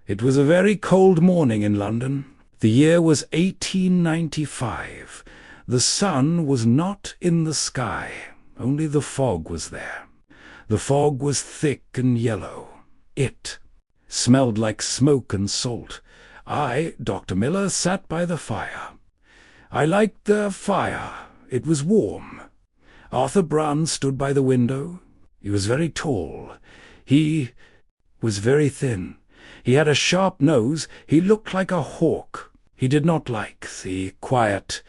It was a very cold morning in London. The year was 1895. The sun was not in the sky, only the fog was there. The fog was thick and yellow. It smelled like smoke and salt. I, Dr. Miller, sat by the fire. I liked the fire. It was warm. Arthur Brown stood by the window. He was very tall. He was very thin. He had a sharp nose. He looked like a hawk. He did not like the quiet.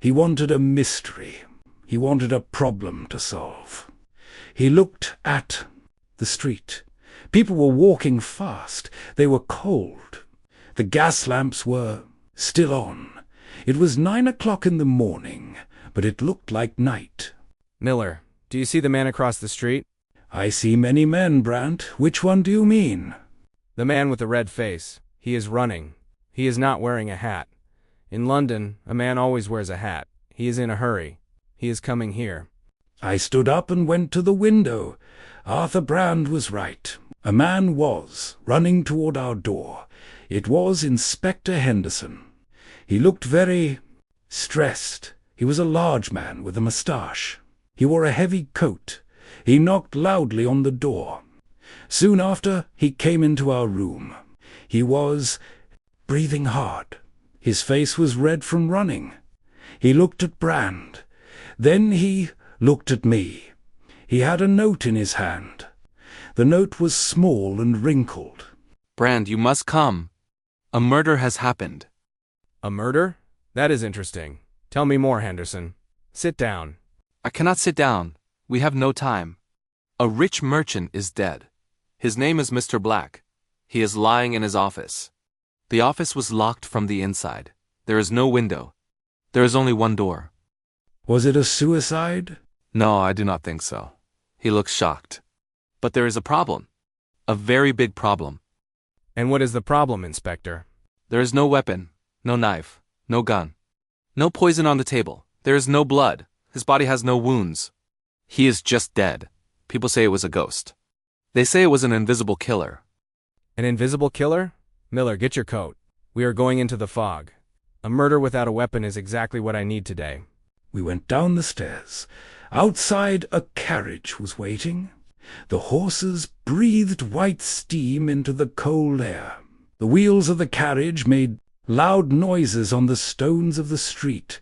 He wanted a mystery. He wanted a problem to solve. He looked at the street. People were walking fast. They were cold. The gas lamps were still on. It was 9 o'clock in the morning, but it looked like night. Miller, do you see the man across the street? I see many men, Brandt. Which one do you mean? The man with the red face. He is running. He is not wearing a hat. In London, a man always wears a hat. He is in a hurry. He is coming here. I stood up and went to the window. Arthur Brand was right. A man was running toward our door. It was Inspector Henderson. He looked very stressed. He was a large man with a moustache. He wore a heavy coat. He knocked loudly on the door. Soon after, he came into our room. He was breathing hard. His face was red from running. He looked at Brand. Then he looked at me. He had a note in his hand. The note was small and wrinkled. Brand, you must come. A murder has happened. A murder? That is interesting. Tell me more, Henderson. Sit down. I cannot sit down. We have no time. A rich merchant is dead. His name is Mr. Black. He is lying in his office. The office was locked from the inside. There is no window. There is only one door. Was it a suicide? No, I do not think so. He looks shocked. But there is a problem. A very big problem. And what is the problem, Inspector? There is no weapon, no knife, no gun. No poison on the table. There is no blood. His body has no wounds. He is just dead. People say it was a ghost. They say it was an invisible killer. An invisible killer? Miller, get your coat. We are going into the fog. A murder without a weapon is exactly what I need today. We went down the stairs. Outside, a carriage was waiting. The horses breathed white steam into the cold air. The wheels of the carriage made loud noises on the stones of the street.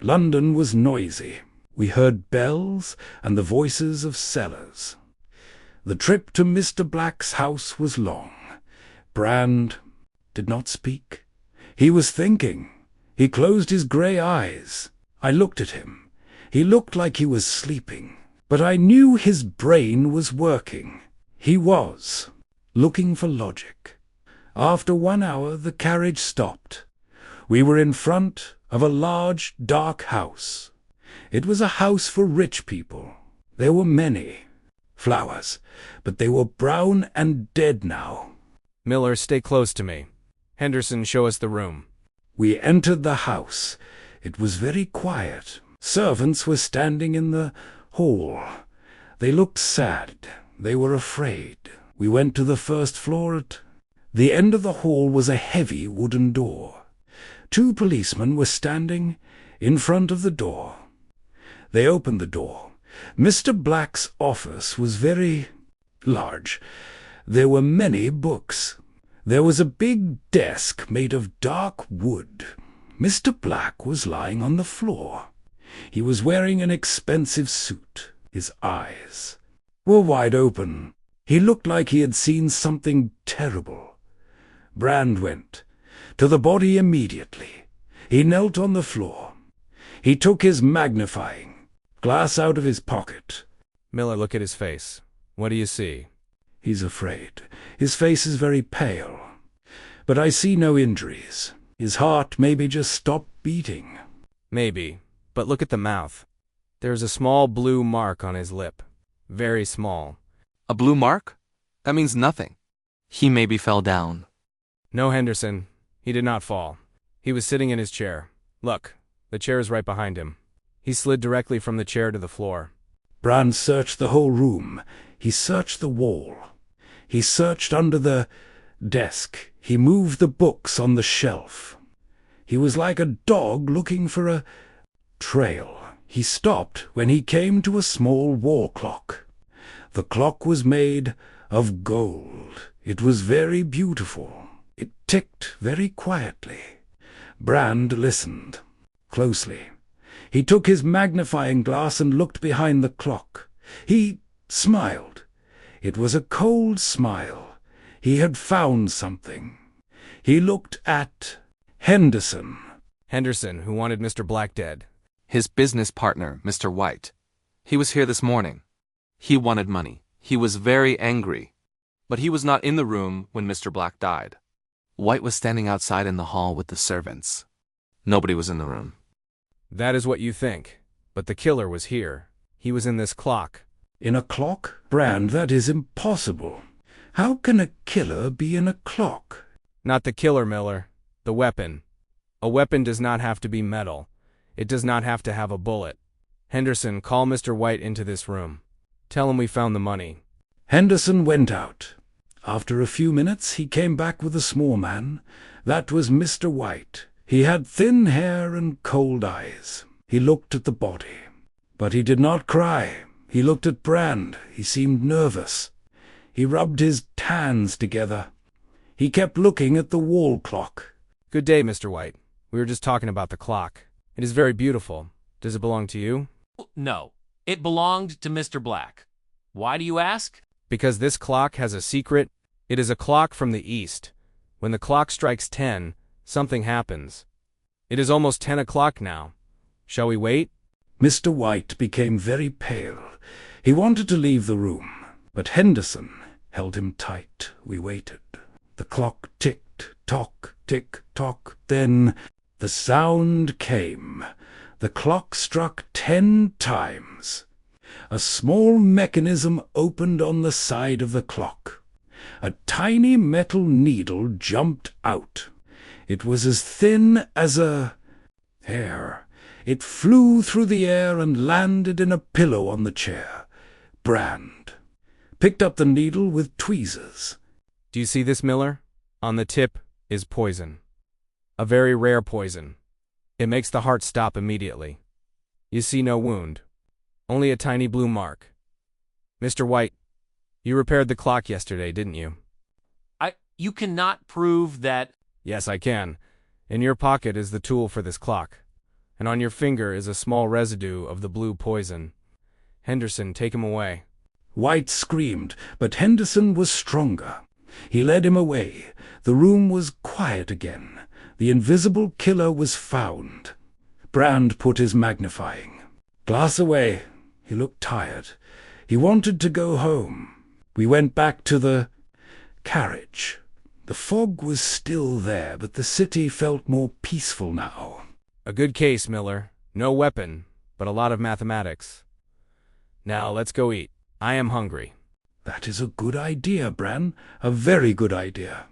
London was noisy. We heard bells and the voices of sellers. The trip to Mr. Black's house was long. Brand did not speak. He was thinking. He closed his grey eyes. I looked at him. He looked like he was sleeping, but I knew his brain was working. He was looking for logic. After 1 hour, the carriage stopped. We were in front of a large, dark house. It was a house for rich people. There were many flowers, but they were brown and dead now. Miller, stay close to me. Henderson, show us the room. We entered the house. It was very quiet. Servants were standing in the hall. They looked sad. They were afraid. We went to the first floor. At the end of the hall was a heavy wooden door. 2 policemen were standing in front of the door. They opened the door. Mr. Black's office was very large. There were many books. There was a big desk made of dark wood. Mr. Black was lying on the floor. He was wearing an expensive suit. His eyes were wide open. He looked like he had seen something terrible. Brand went to the body immediately. He knelt on the floor. He took his magnifying glass out of his pocket. Miller, look at his face. What do you see? He's afraid. His face is very pale. But I see no injuries. His heart maybe just stopped beating. Maybe. But look at the mouth. There's a small blue mark on his lip. Very small. A blue mark? That means nothing. He maybe fell down. No, Henderson. He did not fall. He was sitting in his chair. Look, the chair is right behind him. He slid directly from the chair to the floor. Brand searched the whole room. He searched the wall. He searched under the desk. He moved the books on the shelf. He was like a dog looking for a trail. He stopped when he came to a small wall clock. The clock was made of gold. It was very beautiful. It ticked very quietly. Brand listened closely. He took his magnifying glass and looked behind the clock. He smiled. It was a cold smile. He had found something. He looked at Henderson. Henderson, who wanted Mr. Black dead. His business partner, Mr. White. He was here this morning. He wanted money. He was very angry. But he was not in the room when Mr. Black died. White was standing outside in the hall with the servants. Nobody was in the room. That is what you think. But the killer was here. He was in this clock. In a clock? Brand, that is impossible. How can a killer be in a clock? Not the killer, Miller. The weapon. A weapon does not have to be metal. It does not have to have a bullet. Henderson, call Mr. White into this room. Tell him we found the money. Henderson went out. After a few minutes he came back with a small man. That was Mr. White. He had thin hair and cold eyes. He looked at the body. But he did not cry. He looked at Brand. He seemed nervous. He rubbed his hands together. He kept looking at the wall clock. Good day, Mr. White. We were just talking about the clock. It is very beautiful. Does it belong to you? No. It belonged to Mr. Black. Why do you ask? Because this clock has a secret. It is a clock from the east. When the clock strikes 10, something happens. It is almost 10 o'clock now. Shall we wait? Mr. White became very pale. He wanted to leave the room, but Henderson held him tight. We waited. The clock ticked, tock, tick, tock. Then the sound came. The clock struck 10 times. A small mechanism opened on the side of the clock. A tiny metal needle jumped out. It was as thin as a hair. It flew through the air and landed in a pillow on the chair. Brand picked up the needle with tweezers. Do you see this, Miller? On the tip is poison. A very rare poison. It makes the heart stop immediately. You see no wound. Only a tiny blue mark. Mr. White, you repaired the clock yesterday, didn't you? You cannot prove that... Yes, I can. In your pocket is the tool for this clock, and on your finger is a small residue of the blue poison. Henderson, take him away. White screamed, but Henderson was stronger. He led him away. The room was quiet again. The invisible killer was found. Brand put his magnifying glass away. He looked tired. He wanted to go home. We went back to the carriage. The fog was still there, but the city felt more peaceful now. A good case, Miller. No weapon, but a lot of mathematics. Now let's go eat. I am hungry. That is a good idea, Bran. A very good idea.